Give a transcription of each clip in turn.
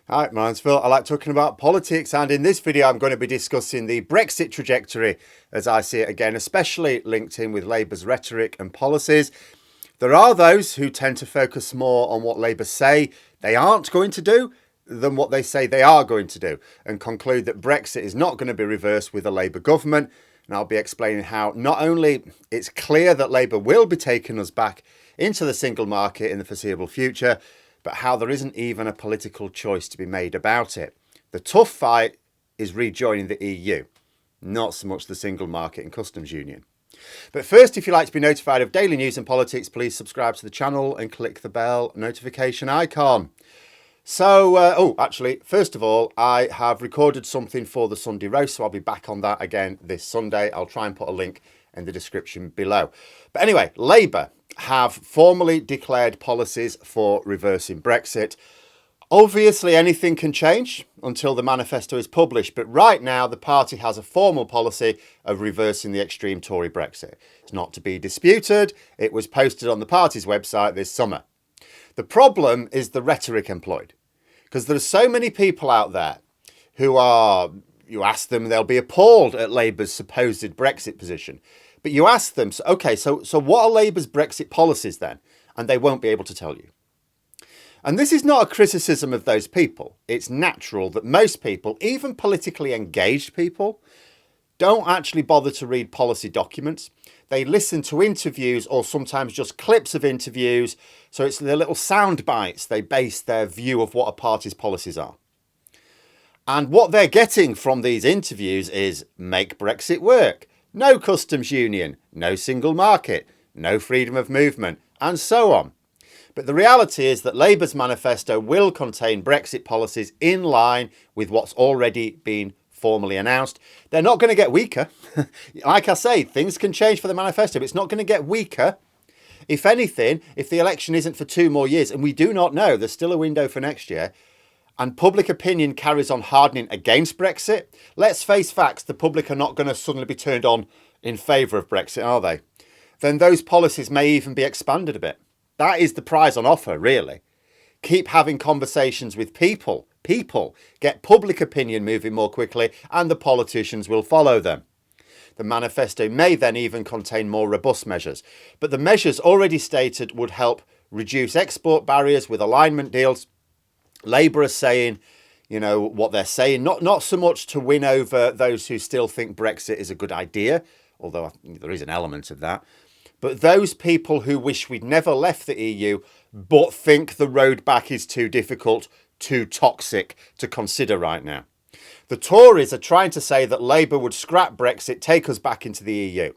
Hi, my name's Phil. I like talking about politics, and in this video, I'm going to be discussing the Brexit trajectory as I see it again, especially linked in with Labour's rhetoric and policies. There are those who tend to focus more on what Labour say they aren't going to do than what they say they are going to do, and conclude that Brexit is not going to be reversed with a Labour government. And I'll be explaining how not only it's clear that Labour will be taking us back into the single market in the foreseeable future, but how there isn't even a political choice to be made about it. The tough fight is rejoining the EU, not so much the single market and customs union. But first, if you'd like to be notified of daily news and politics, please subscribe to the channel and click the bell notification icon. So, first of all, I have recorded something for the Sunday roast, so I'll be back on that again this Sunday. I'll try and put a link in the description below. But anyway, Labour have formally declared policies for reversing Brexit. Obviously, anything can change until the manifesto is published, but right now the party has a formal policy of reversing the extreme Tory Brexit. It's not to be disputed. It was posted on the party's website this summer. The problem is the rhetoric employed, because there are so many people out there who are, you ask them, they'll be appalled at Labour's supposed Brexit position. But you ask them, so what are Labour's Brexit policies then? And they won't be able to tell you. And this is not a criticism of those people. It's natural that most people, even politically engaged people, don't actually bother to read policy documents. They listen to interviews or sometimes just clips of interviews. So it's the little sound bites they base their view of what a party's policies are. And what they're getting from these interviews is make Brexit work. No customs union, no single market, no freedom of movement, and so on. But the reality is that Labour's manifesto will contain Brexit policies in line with what's already been formally announced. They're not going to get weaker. Like I say, things can change for the manifesto, but it's not going to get weaker. If anything, if the election isn't for 2 more years, and we do not know, there's still a window for next year, and public opinion carries on hardening against Brexit, let's face facts, the public are not going to suddenly be turned on in favour of Brexit, are they? Then those policies may even be expanded a bit. That is the prize on offer, really. Keep having conversations with people. People get public opinion moving more quickly, and the politicians will follow them. The manifesto may then even contain more robust measures, but the measures already stated would help reduce export barriers with alignment deals. Labour are saying, what they're saying, not so much to win over those who still think Brexit is a good idea, although there is an element of that, but those people who wish we'd never left the EU, but think the road back is too difficult, too toxic to consider right now. The Tories are trying to say that Labour would scrap Brexit, take us back into the EU.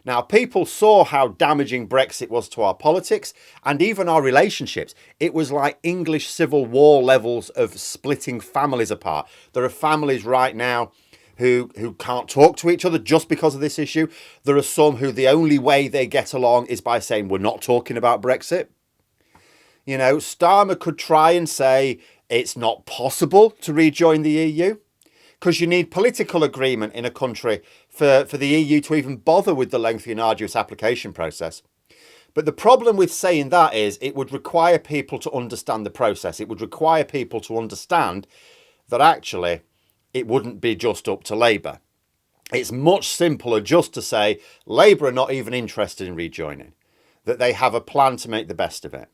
Now, people saw how damaging Brexit was to our politics and even our relationships. It was like English Civil War levels of splitting families apart. There are families right now who can't talk to each other just because of this issue. There are some who the only way they get along is by saying we're not talking about Brexit. Starmer could try and say it's not possible to rejoin the EU, because you need political agreement in a country for the EU to even bother with the lengthy and arduous application process. But the problem with saying that is it would require people to understand the process. It would require people to understand that actually it wouldn't be just up to Labour. It's much simpler just to say Labour are not even interested in rejoining, that they have a plan to make the best of it.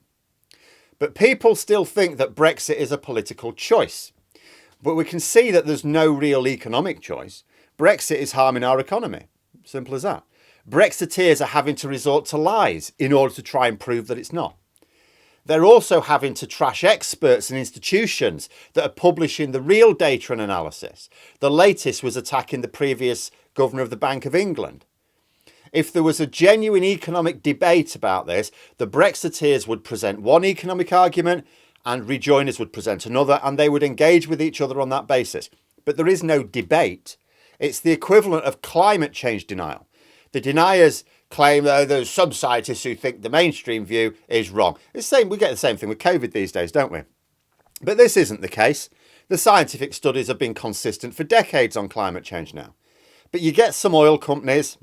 But people still think that Brexit is a political choice. But we can see that there's no real economic choice. Brexit is harming our economy. Simple as that. Brexiteers are having to resort to lies in order to try and prove that it's not. They're also having to trash experts and institutions that are publishing the real data and analysis. The latest was attacking the previous governor of the Bank of England. If there was a genuine economic debate about this, the Brexiteers would present one economic argument and rejoiners would present another, and they would engage with each other on that basis. But there is no debate. It's the equivalent of climate change denial. The deniers claim that there's some scientists who think the mainstream view is wrong. It's the same, we get the same thing with COVID these days, don't we? But this isn't the case. The scientific studies have been consistent for decades on climate change now. But you get some oil companies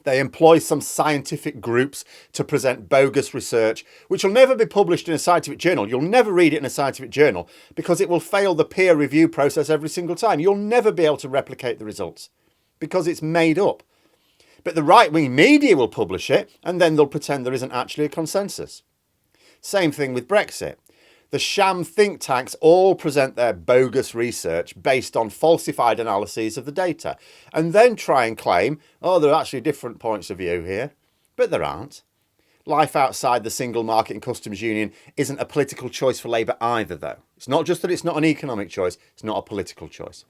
They employ some scientific groups to present bogus research, which will never be published in a scientific journal. You'll never read it in a scientific journal because it will fail the peer review process every single time. You'll never be able to replicate the results because it's made up. But the right-wing media will publish it, and then they'll pretend there isn't actually a consensus. Same thing with Brexit. The sham think tanks all present their bogus research based on falsified analyses of the data, and then try and claim, oh, there are actually different points of view here. But there aren't. Life outside the single market and customs union isn't a political choice for Labour either, though. It's not just that it's not an economic choice, it's not a political choice.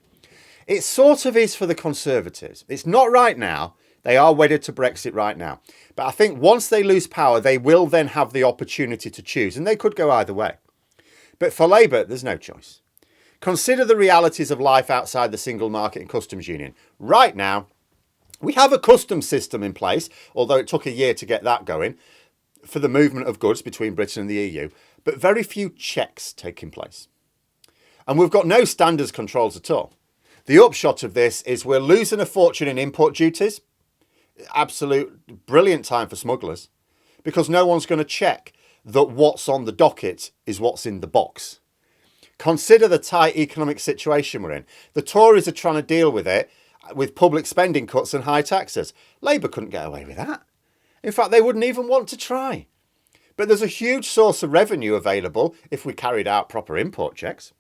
It sort of is for the Conservatives. It's not right now. They are wedded to Brexit right now. But I think once they lose power, they will then have the opportunity to choose, and they could go either way. But for Labour, there's no choice. Consider the realities of life outside the single market and customs union. Right now, we have a customs system in place, although it took a year to get that going, for the movement of goods between Britain and the EU, but very few checks taking place. And we've got no standards controls at all. The upshot of this is we're losing a fortune in import duties. Absolute brilliant time for smugglers, because no one's going to check that what's on the docket is what's in the box. Consider the tight economic situation we're in. The Tories are trying to deal with it with public spending cuts and high taxes. Labour couldn't get away with that. In fact, they wouldn't even want to try. But there's a huge source of revenue available if we carried out proper import checks.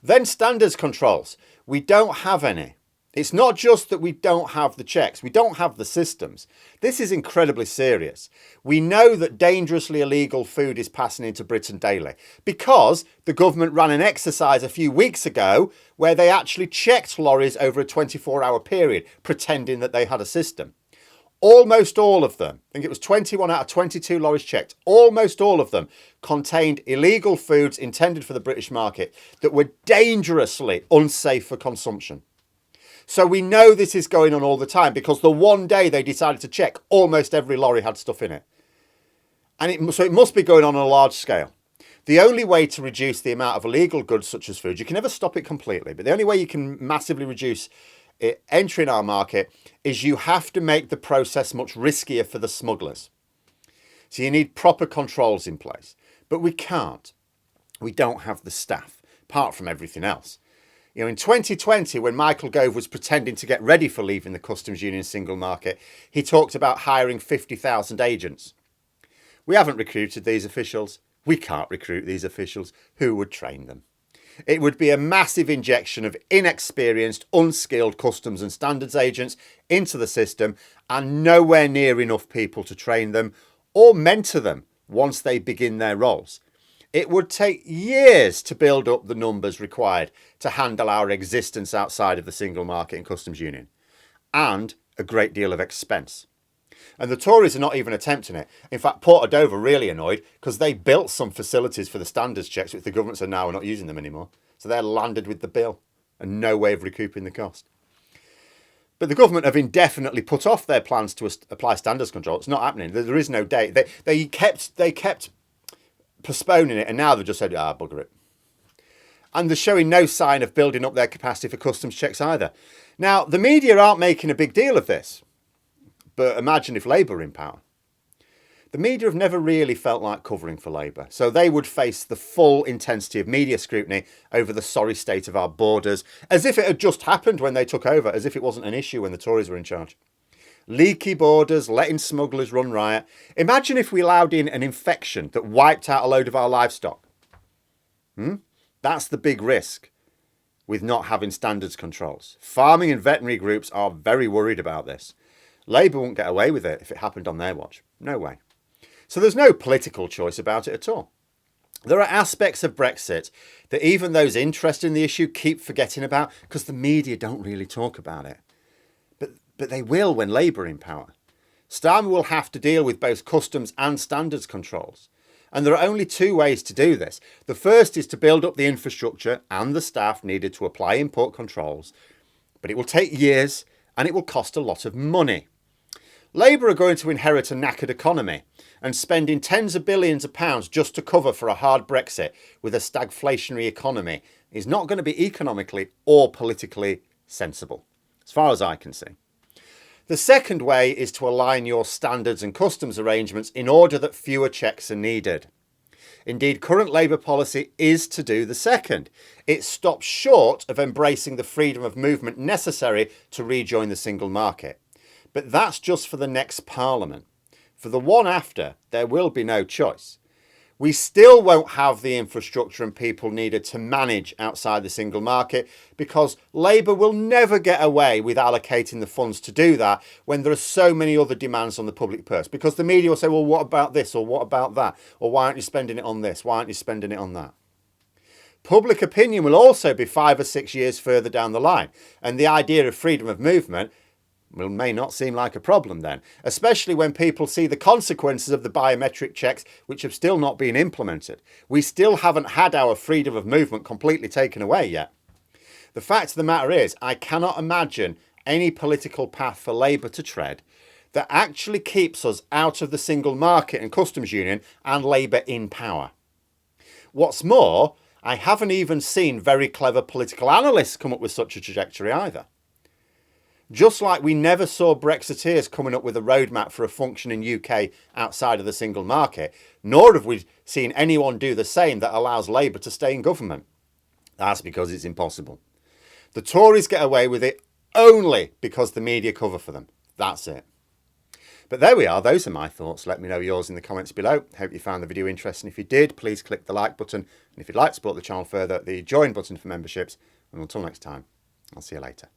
Then standards controls. We don't have any. It's not just that we don't have the checks, we don't have the systems. This is incredibly serious. We know that dangerously illegal food is passing into Britain daily because the government ran an exercise a few weeks ago where they actually checked lorries over a 24-hour period, pretending that they had a system. Almost all of them, I think it was 21 out of 22 lorries checked, almost all of them contained illegal foods intended for the British market that were dangerously unsafe for consumption. So we know this is going on all the time because the one day they decided to check, almost every lorry had stuff in it. And so it must be going on a large scale. The only way to reduce the amount of illegal goods such as food, you can never stop it completely, but the only way you can massively reduce it entering our market is you have to make the process much riskier for the smugglers. So you need proper controls in place. But we can't. We don't have the staff, apart from everything else. You know, in 2020, when Michael Gove was pretending to get ready for leaving the customs union single market, he talked about hiring 50,000 agents. We haven't recruited these officials. We can't recruit these officials. Who would train them? It would be a massive injection of inexperienced, unskilled customs and standards agents into the system and nowhere near enough people to train them or mentor them once they begin their roles. It would take years to build up the numbers required to handle our existence outside of the single market and customs union, and a great deal of expense. And the Tories are not even attempting it. In fact, Port of Dover are really annoyed because they built some facilities for the standards checks, which the government said now we're not using them anymore. So they're landed with the bill and no way of recouping the cost. But the government have indefinitely put off their plans to apply standards control. It's not happening. There is no date. They kept postponing it, and now they've just said, bugger it. And they're showing no sign of building up their capacity for customs checks either. Now, the media aren't making a big deal of this, but imagine if Labour were in power. The media have never really felt like covering for Labour, so they would face the full intensity of media scrutiny over the sorry state of our borders, as if it had just happened when they took over, as if it wasn't an issue when the Tories were in charge. Leaky borders, letting smugglers run riot. Imagine if we allowed in an infection that wiped out a load of our livestock. That's the big risk with not having standards controls. Farming and veterinary groups are very worried about this. Labour won't get away with it if it happened on their watch. No way. So there's no political choice about it at all. There are aspects of Brexit that even those interested in the issue keep forgetting about because the media don't really talk about it. But they will when Labour are in power. Starmer will have to deal with both customs and standards controls. And there are only two ways to do this. The first is to build up the infrastructure and the staff needed to apply import controls. But it will take years and it will cost a lot of money. Labour are going to inherit a knackered economy, and spending tens of billions of pounds just to cover for a hard Brexit with a stagflationary economy is not going to be economically or politically sensible, as far as I can see. The second way is to align your standards and customs arrangements in order that fewer checks are needed. Indeed, current Labour policy is to do the second. It stops short of embracing the freedom of movement necessary to rejoin the single market. But that's just for the next Parliament. For the one after, there will be no choice. We still won't have the infrastructure and people needed to manage outside the single market because Labour will never get away with allocating the funds to do that when there are so many other demands on the public purse. Because the media will say, well, what about this? Or what about that? Or why aren't you spending it on this? Why aren't you spending it on that? Public opinion will also be 5 or 6 years further down the line. And the idea of freedom of movement may not seem like a problem then, especially when people see the consequences of the biometric checks which have still not been implemented. We still haven't had our freedom of movement completely taken away yet. The fact of the matter is, I cannot imagine any political path for Labour to tread that actually keeps us out of the single market and customs union and Labour in power. What's more, I haven't even seen very clever political analysts come up with such a trajectory either. Just like we never saw Brexiteers coming up with a roadmap for a functioning UK outside of the single market, nor have we seen anyone do the same that allows Labour to stay in government. That's because it's impossible. The Tories get away with it only because the media cover for them. That's it. But there we are. Those are my thoughts. Let me know yours in the comments below. Hope you found the video interesting. If you did, please click the like button. And if you'd like to support the channel further, the join button for memberships. And until next time, I'll see you later.